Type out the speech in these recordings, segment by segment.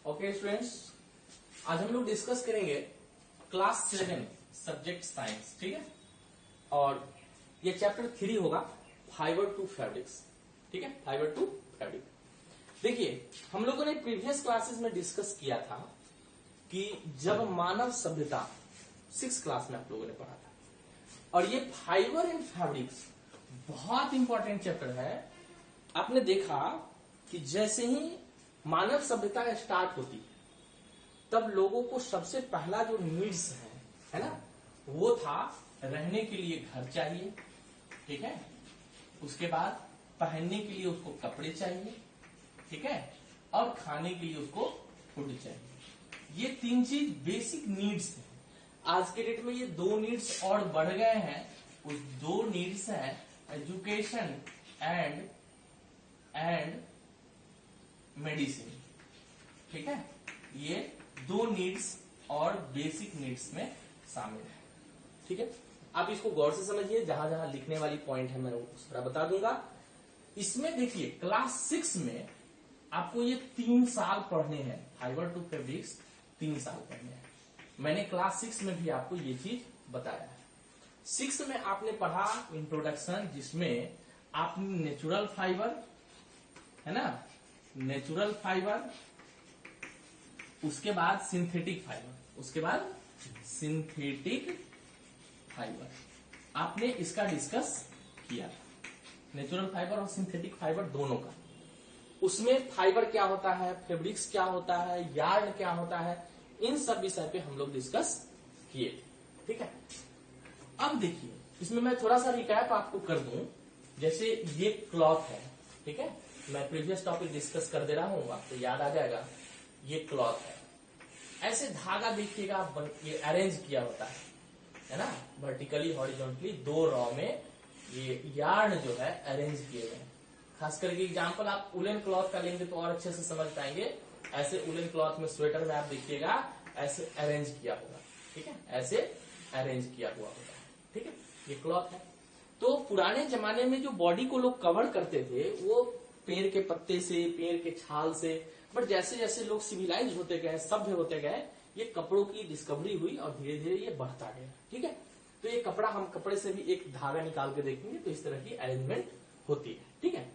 Okay students, आज हम लोग डिस्कस करेंगे क्लास 7 सब्जेक्ट साइंस। ठीक है, और ये चैप्टर 3 होगा फाइबर टू फैब्रिक्स। ठीक है, फाइबर टू फैब्रिक। देखिए, हम लोगों ने प्रीवियस क्लासेस में डिस्कस किया था कि जब मानव सभ्यता 6 क्लास में आप लोगों ने पढ़ा था, और ये फाइबर एंड फैब्रिक्स बहुत इंपॉर्टेंट चैप्टर है। आपने देखा कि जैसे ही मानव सभ्यता स्टार्ट होती है तब लोगों को सबसे पहला जो नीड्स है ना, वो था रहने के लिए घर चाहिए। ठीक है, उसके बाद पहनने के लिए उसको कपड़े चाहिए। ठीक है, और खाने के लिए उसको फूड चाहिए। ये 3 चीज बेसिक नीड्स हैं। आज के डेट में ये 2 नीड्स और बढ़ गए हैं। उस 2 नीड्स हैं एजुकेशन एंड मेडिसिन। ठीक है, ये 2 नीड्स और बेसिक नीड्स में शामिल है। ठीक है, आप इसको गौर से समझिए, जहां जहां लिखने वाली पॉइंट है मैं उस तरह बता दूंगा। इसमें देखिए, क्लास 6 में आपको ये 3 साल पढ़ने हैं। फाइबर टू फैब्रिक्स 3 साल पढ़ने हैं। मैंने क्लास 6 में भी आपको ये चीज बताया है। 6 में आपने पढ़ा इंट्रोडक्शन, जिसमें आपने नेचुरल फाइबर, है ना, नेचुरल फाइबर, उसके बाद सिंथेटिक फाइबर, उसके बाद सिंथेटिक फाइबर आपने इसका डिस्कस किया था। नेचुरल फाइबर और सिंथेटिक फाइबर दोनों का। उसमें फाइबर क्या होता है, फैब्रिक्स क्या होता है, यार्न क्या होता है, इन सब विषय पे हम लोग डिस्कस किए थे। ठीक है, अब देखिए, इसमें मैं थोड़ा सा रिकैप आपको कर दूं। जैसे ये क्लॉथ है, ठीक है, मैं प्रीवियस टॉपिक डिस्कस कर दे रहा हूं, आपको याद आ जाएगा। ये क्लॉथ है, ऐसे धागा देखिएगा, ये अरेंज किया होता है ना, वर्टिकली हॉरिजॉन्टली 2 रॉ में ये यार्न जो है अरेंज किए गए। खास करके एग्जांपल आप उलन क्लॉथ का लेंगे तो और अच्छे से समझ पाएंगे। ऐसे उलन क्लॉथ में, स्वेटर में आप देखिएगा ऐसे अरेंज किया होगा। ठीक है, ऐसे अरेंज किया हुआ होगा। ठीक है, ये क्लॉथ है। तो पुराने जमाने में जो बॉडी को लोग कवर करते थे वो पेड़ के पत्ते से, पेड़ के छाल से, बट जैसे जैसे लोग सिविलाइज होते गए, सभ्य होते गए, ये कपड़ों की डिस्कवरी हुई और धीरे धीरे ये बढ़ता गया। ठीक है, तो ये कपड़ा, हम कपड़े से भी एक धागा निकाल के देखेंगे तो इस तरह की अरेंजमेंट होती है। ठीक है,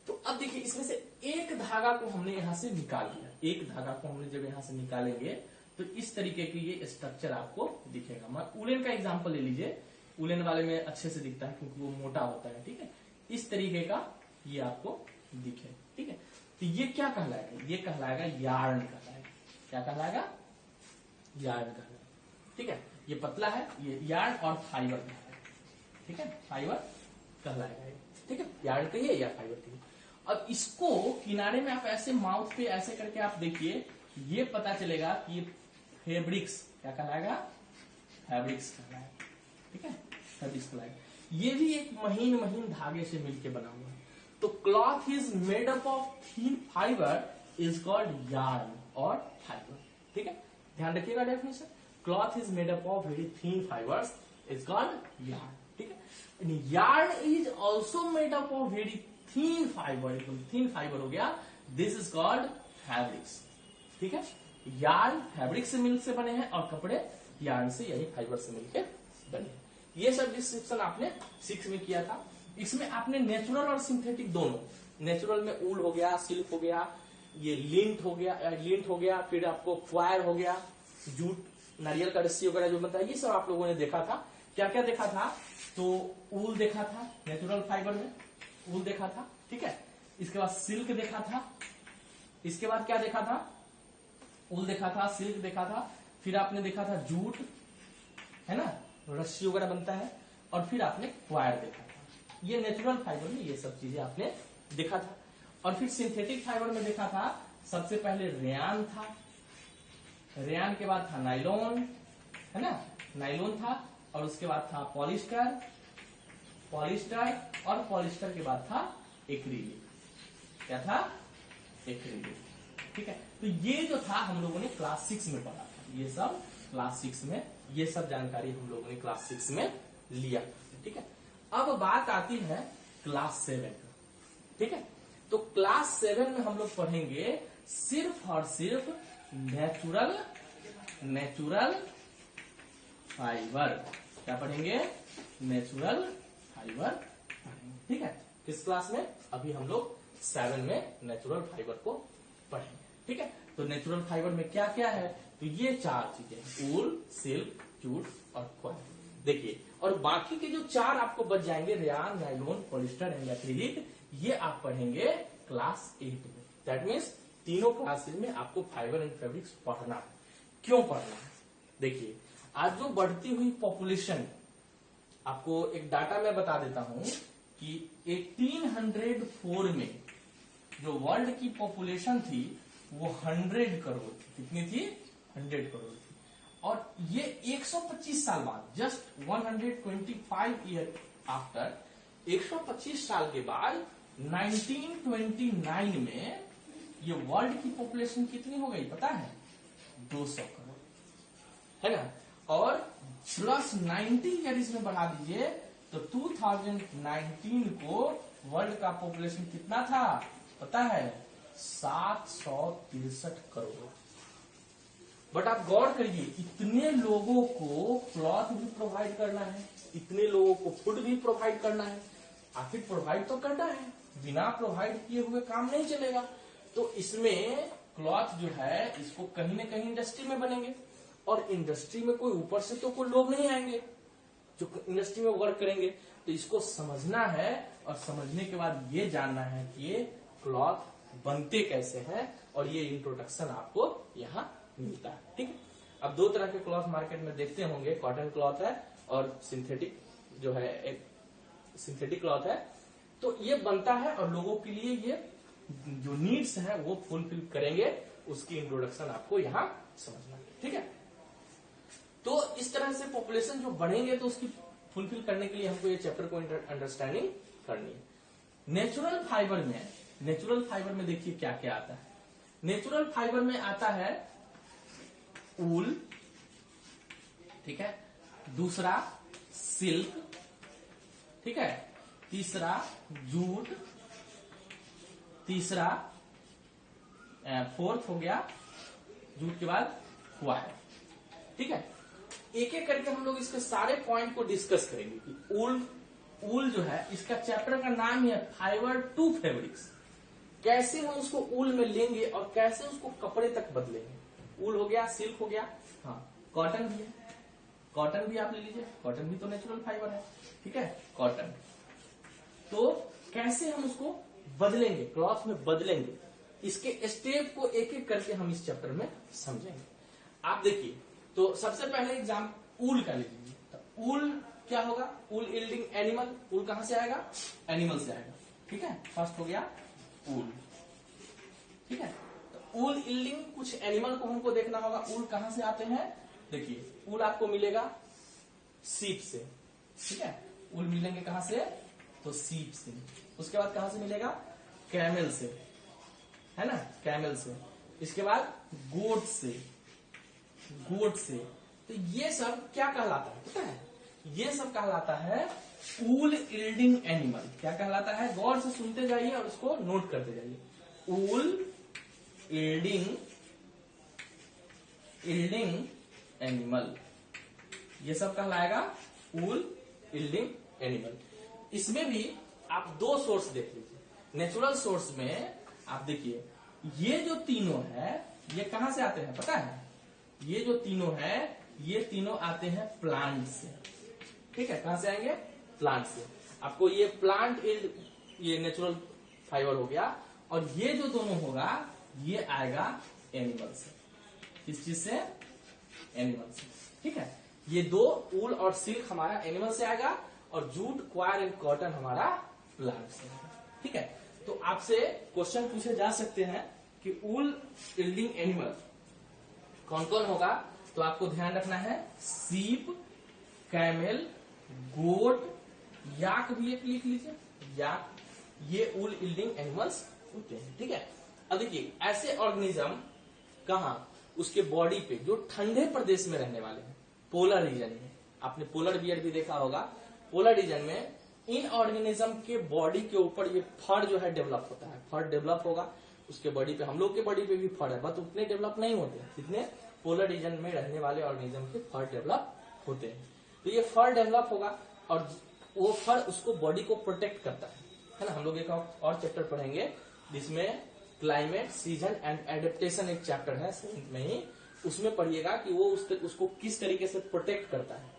तो अब देखिए, इसमें से एक धागा को हमने यहां से निकाल लिया। एक धागा को हमने जब यहां से निकालेंगे तो इस तरीके की ये स्ट्रक्चर आपको दिखेगा। मैं उलेन का एग्जांपल ले लीजिए, उलेन वाले में अच्छे से दिखता है क्योंकि वो मोटा होता है। ठीक है, इस तरीके का ये आपको दिखे। ठीक है, तो ये क्या कहलाएगा, ये कहलाएगा यार्न कहलाएगा। क्या कहलाएगा, यार्न कहलाएगा। ठीक है, ये पतला है, ये यार्न और फाइबर कहलाएगा। ठीक है, फाइबर कहलाएगा। ठीक है, यार्न कहिए या फाइबर कहिए। अब इसको किनारे में आप ऐसे माउथ पे ऐसे करके आप देखिए, ये पता चलेगा कि ये फैब्रिक्स क्या कहलाएगा, फैब्रिक्स कहलाएगा। ठीक है, फैब्रिक्स कहलाएगा। ये भी एक महीन महीन धागे से मिलकर बना हुआ है। तो cloth is made up of thin fibre is called yarn और फाइबर। ठीक है, ध्यान रखिएगा definition. Cloth is made up of very thin fibres is called yarn. ठीक है, yarn is also made up of very thin fibre, एकदम thin fibre हो गया, दिस इज कॉल्ड फैब्रिक्स। ठीक है, यार्न फैब्रिक से मिल से बने हैं और कपड़े यार्न से यानी फाइबर से मिलकर बने हैं। ये सब डिस्क्रिप्शन आपने 6 में किया था। इसमें आपने नेचुरल और सिंथेटिक दोनों, नेचुरल में ऊल हो गया, सिल्क हो गया, ये लिंट हो गया, फिर आपको फ्वायर हो गया, जूट, नारियल का रस्सी वगैरह जो बनता है, ये सब आप लोगों ने देखा था। क्या क्या देखा था, तो ऊल देखा था, नेचुरल फाइबर में ऊल देखा था। ठीक है, इसके बाद सिल्क देखा था, इसके बाद क्या देखा था, ऊल देखा था, सिल्क देखा था, फिर आपने देखा था जूट, है ना, रस्सी वगैरह बनता है, और फिर आपने वायर देखा था। ये नेचुरल फाइबर में ये सब चीजें आपने देखा था। और फिर सिंथेटिक फाइबर में देखा था, सबसे पहले रेयान था, रेयान के बाद था नायलॉन, है ना, नायलॉन था, और उसके बाद था पॉलिस्टर, और पॉलिस्टर के बाद था एक्रिलिक। क्या था, एक्रिलिक। ठीक है, तो ये जो था हम लोगों ने क्लास 6 में पढ़ा था। ये सब क्लास 6 में, ये सब जानकारी हम लोगों ने क्लास 6 में लिया। ठीक है, अब बात आती है क्लास 7 का। ठीक है, तो क्लास 7 में हम लोग पढ़ेंगे सिर्फ और सिर्फ नेचुरल फाइबर। क्या पढ़ेंगे? Natural fibre. ठीक है, किस क्लास में? अभी हम लोग 7 में नेचुरल फाइबर को पढ़ेंगे। ठीक है, तो नेचुरल फाइबर में क्या क्या है? तो ये 4 चीजें, वूल, सिल्क, जूट और कॉटन। देखिए, और बाकी के जो 4 आपको बच जाएंगे, rayon, nylon, polyester and acrylic, ये आप पढ़ेंगे क्लास 8 में। दैट मीन्स तीनों क्लासेज में आपको फाइबर एंड फैब्रिक्स पढ़ना है। क्यों पढ़ना है? देखिए, आज जो बढ़ती हुई पॉपुलेशन, आपको एक डाटा मैं बता देता हूं कि 1804 में जो वर्ल्ड की पॉपुलेशन थी वो 100 करोड़ थी। कितनी थी? 100 करोड़ थी। और ये 125 साल बाद, जस्ट 125 ईयर आफ्टर, 125 साल के बाद 1929 में ये वर्ल्ड की पॉपुलेशन कितनी हो गई पता है? 200 करोड़, है ना। और प्लस 90 ईयर इसमें बढ़ा दीजिए तो 2019 को वर्ल्ड का पॉपुलेशन कितना था पता है? 763 करोड़। बट आप गौर करिए, इतने लोगों को क्लॉथ भी प्रोवाइड करना है, इतने लोगों को फूड भी प्रोवाइड करना है। आखिर प्रोवाइड तो करना है, बिना प्रोवाइड किए हुए काम नहीं चलेगा। तो इसमें क्लॉथ जो है इसको कहीं ना कहीं इंडस्ट्री में बनेंगे, और इंडस्ट्री में कोई ऊपर से तो कोई लोग नहीं आएंगे जो इंडस्ट्री में वर्क करेंगे। तो इसको समझना है, और समझने के बाद ये जानना है कि ये क्लॉथ बनते कैसे हैं, और ये इंट्रोडक्शन आपको यहाँ मिलता है। ठीक है, अब 2 तरह के क्लॉथ मार्केट में देखते होंगे, कॉटन क्लॉथ है और सिंथेटिक जो है, एक सिंथेटिक क्लॉथ है। तो ये बनता है और लोगों के लिए ये जो नीड्स है वो फुलफिल करेंगे, उसकी इंट्रोडक्शन आपको यहाँ समझना है। ठीक है, तो इस तरह से पॉपुलेशन जो बढ़ेंगे तो उसकी फुलफिल करने के लिए हमको ये चैप्टर को अंडरस्टैंडिंग करनी है। नेचुरल फाइबर में देखिए क्या क्या आता है। नेचुरल फाइबर में आता है वूल, ठीक है, दूसरा सिल्क, ठीक है, तीसरा जूट, तीसरा फोर्थ हो गया जूट के बाद वायर। ठीक है, एक एक करके हम लोग इसके सारे पॉइंट को डिस्कस करेंगे कि ऊल जो है, इसका चैप्टर का नाम ही है फाइबर टू फैब्रिक्स। कैसे हम उसको ऊल में लेंगे और कैसे उसको कपड़े तक बदलेंगे। ऊल हो गया, सिल्क हो गया, हाँ, कॉटन भी है, कॉटन भी आप ले लीजिए, कॉटन भी तो नेचुरल फाइबर है। ठीक है, कॉटन, तो कैसे हम उसको बदलेंगे, क्लॉथ में बदलेंगे, इसके स्टेप को एक एक करके हम इस चैप्टर में समझेंगे। आप देखिए, तो सबसे पहले एग्जाम ऊल का ले लीजिए। तो ऊल क्या होगा? ऊल यील्डिंग एनिमल। ऊल कहां से आएगा? एनिमल से आएगा। ठीक है, फर्स्ट हो गया ऊल। ठीक है, तो ऊल यील्डिंग कुछ एनिमल को हमको देखना होगा। ऊल कहां से आते हैं? देखिए, ऊल आपको मिलेगा सीप से। ठीक है, ऊल मिलेंगे कहां से? तो सीप से। उसके बाद कहां से मिलेगा? कैमल से, है ना, कैमल से। इसके बाद गोट से, गोट से। तो ये सब क्या कहलाता है पता है? ये सब कहलाता है ऊल यील्डिंग एनिमल। क्या कहलाता है? गौर से सुनते जाइए और उसको नोट करते जाइए। ऊल यील्डिंग एनिमल, ये सब कहलाएगा ऊल यील्डिंग एनिमल। इसमें भी आप 2 सोर्स देख लीजिए। नेचुरल सोर्स में आप देखिए, ये जो तीनों है ये कहां से आते हैं पता है? ये जो तीनों है ये तीनों आते हैं प्लांट से। ठीक है, कहां से आएंगे? प्लांट से। आपको ये प्लांट ये नेचुरल फाइबर हो गया, और ये जो दोनों होगा ये आएगा एनिमल से। किस चीज से? एनिमल से। ठीक है, ये 2 ऊल और सिल्क हमारा एनिमल से आएगा, और जूट, क्वायर एंड कॉटन हमारा प्लांट से आएगा। ठीक है, तो आपसे क्वेश्चन पूछे जा सकते हैं कि ऊल यील्डिंग एनिमल कौन कौन होगा। तो आपको ध्यान रखना है, सीप, कैमल, गोट, याक भी एक लिख लीजिए, याक, ये ऊल यील्डिंग एनिमल्स होते हैं। ठीक है, अब देखिए, ऐसे ऑर्गेनिज्म कहां? उसके बॉडी पे जो ठंडे प्रदेश में रहने वाले हैं, पोलर रीजन में। आपने पोलर बियर भी देखा होगा। पोलर रीजन में इन ऑर्गेनिज्म के बॉडी के ऊपर ये फर जो है डेवलप होता है, फर डेवलप होगा उसके बॉडी पे। हम लोग के बॉडी पे भी फर है, बट उतने डेवलप नहीं होते जितने पोलर रीजन में रहने वाले ऑर्गेनिज्म के फर डेवलप होते हैं। तो ये फर डेवलप होगा और वो फर उसको बॉडी को प्रोटेक्ट करता है ना। हम लोग एक और चैप्टर पढ़ेंगे जिसमें क्लाइमेट, सीजन एंड एडेप्टेशन एक चैप्टर है 7th में ही, उसमें पढ़िएगा कि वो उसको किस तरीके से प्रोटेक्ट करता है।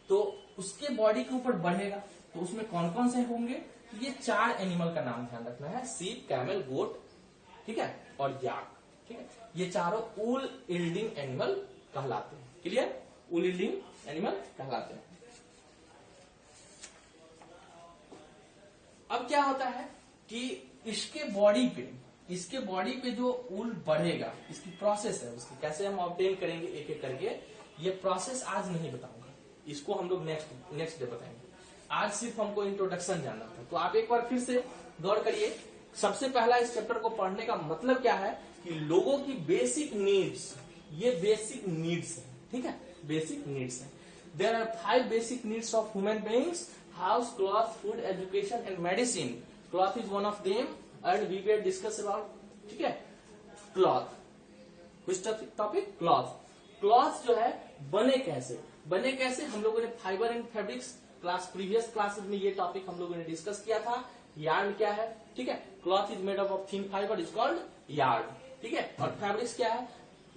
तो उसके बॉडी के ऊपर बढ़ेगा तो उसमें कौन कौन से होंगे, ये 4 एनिमल का नाम ध्यान रखना है, सीप, कैमल, गोट, ठीक है, और याक, ठीक है। ये चारों ऊल यील्डिंग एनिमल कहलाते हैं। क्लियर, ऊल यील्डिंग एनिमल कहलाते हैं। अब क्या होता है कि इसके बॉडी पे जो ऊल बढ़ेगा, इसकी प्रोसेस है, उसकी कैसे हम ऑब्टेन करेंगे एक एक करके, ये प्रोसेस आज नहीं बताऊंगा, इसको हम लोग नेक्स्ट डे बताएंगे। आज सिर्फ हमको इंट्रोडक्शन जानना था। तो आप एक बार फिर से गौर करिए, सबसे पहला इस चैप्टर को पढ़ने का मतलब क्या है कि लोगों की बेसिक नीड्स, ये बेसिक नीड्स है, ठीक है, बेसिक नीड्स है। There are 5 basic needs of human beings: house, cloth, food, education and medicine. Cloth is one of them and we will discuss about, ठीक है, क्लॉथ। Which topic? क्लॉथ जो है बने कैसे हम लोगों ने fibre and fabrics previous classes में ये टॉपिक हम लोगों ने डिस्कस किया था। यार्न क्या है, ठीक है, cloth is made up of thin fibre is called yarn, ठीक है। और फैब्रिक्स क्या है,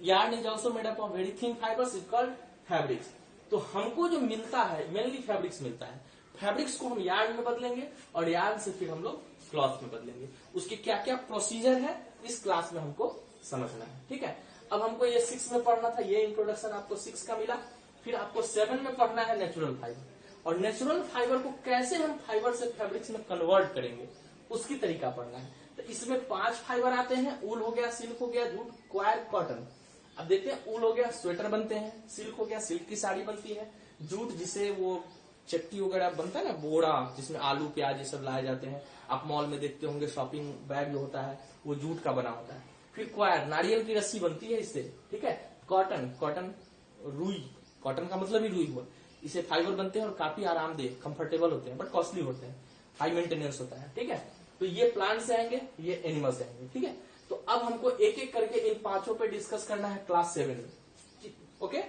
yarn is also made up of very thin fibres is called fabrics. तो हमको जो मिलता है मेनली फैब्रिक्स मिलता है, फैब्रिक्स को हम यार्न में बदलेंगे और यार्न से फिर हम लोग क्लॉथ में बदलेंगे। उसके क्या क्या प्रोसीजर है इस क्लास में हमको समझना है, ठीक है। अब हमको ये 6 में पढ़ना था, ये इंट्रोडक्शन आपको 6 का मिला। फिर आपको 7 में पढ़ना है नेचुरल फाइबर, और नेचुरल फाइबर को कैसे हम फाइबर से फैब्रिक्स में कन्वर्ट करेंगे उसकी तरीका पढ़ना है। तो इसमें 5 फाइबर आते हैं, ऊल हो गया, सिल्क हो गया, जूट, क्वायर, कॉटन। अब देखते हैं, ऊल हो गया स्वेटर बनते हैं, सिल्क हो गया सिल्क की साड़ी बनती है, जूट जिसे वो चट्टी वगैरह बनता है ना, बोरा जिसमें आलू प्याज ये सब लाए जाते हैं, आप मॉल में देखते होंगे शॉपिंग बैग जो होता है वो जूट का बना होता है। फिर क्वायर, नारियल की रस्सी बनती है इससे, ठीक है। कॉटन रुई, कॉटन का मतलब ही रुई हुआ, इसे फाइबर बनते हैं और काफी आरामदेह कंफर्टेबल होते हैं, बट कॉस्टली होते हैं, हाई मेंटेनेंस होता है, ठीक है। तो ये प्लांट से आएंगे, ये एनिमल से आएंगे, ठीक है। तो अब हमको एक एक करके इन 5 पे डिस्कस करना है क्लास 7 में, ओके।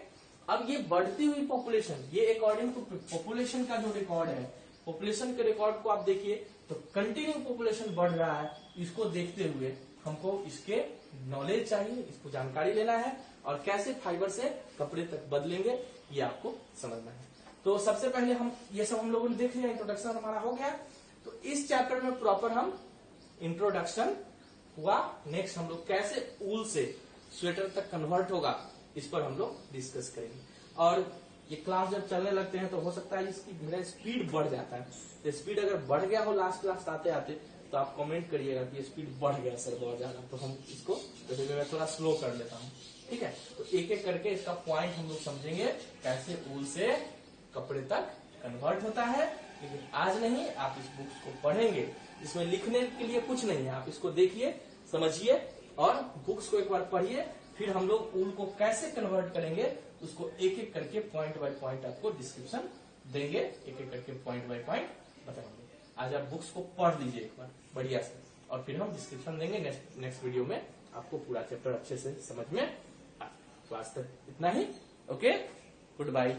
अब ये बढ़ती हुई पॉपुलेशन, ये अकॉर्डिंग टू पॉपुलेशन का जो रिकॉर्ड है, पॉपुलेशन के रिकॉर्ड को आप देखिए तो कंटिन्यू पॉपुलेशन बढ़ रहा है। इसको देखते हुए हमको इसके नॉलेज चाहिए, इसको जानकारी लेना है और कैसे फाइबर से कपड़े तक बदलेंगे ये आपको समझना है। तो सबसे पहले हम ये सब हम लोगों ने देख लिया, इंट्रोडक्शन हमारा हो गया। तो इस चैप्टर में प्रॉपर हम इंट्रोडक्शन हुआ, नेक्स्ट हम लोग कैसे ऊल से स्वेटर तक कन्वर्ट होगा इस पर हम लोग डिस्कस करेंगे। और ये क्लास जब चलने लगते हैं तो हो सकता है इसकी मेरा स्पीड बढ़ जाता है, तो स्पीड अगर बढ़ गया हो लास्ट क्लास आते आते तो आप कमेंट करिएगा कि स्पीड बढ़ गया सर बहुत ज्यादा, तो हम इसको जैसे मैं थोड़ा स्लो कर लेता हूँ, ठीक है। तो एक एक करके इसका पॉइंट हम लोग समझेंगे कैसे ऊल से कपड़े तक कन्वर्ट होता है। लेकिन आज नहीं, आप इस बुक्स को पढ़ेंगे, इसमें लिखने के लिए कुछ नहीं है, आप इसको देखिए, समझिए और बुक्स को एक बार पढ़िए। फिर हम लोग ऊल को कैसे कन्वर्ट करेंगे उसको एक एक करके पॉइंट बाय पॉइंट आपको डिस्क्रिप्शन देंगे, एक एक करके पॉइंट बाय पॉइंट बताएंगे। आज आप बुक्स को पढ़ लीजिए एक बार बढ़िया से, और फिर हम डिस्क्रिप्शन देंगे नेक्स्ट वीडियो में, आपको पूरा चैप्टर अच्छे से समझ में। तो आज तक इतना ही, ओके, गुड बाय।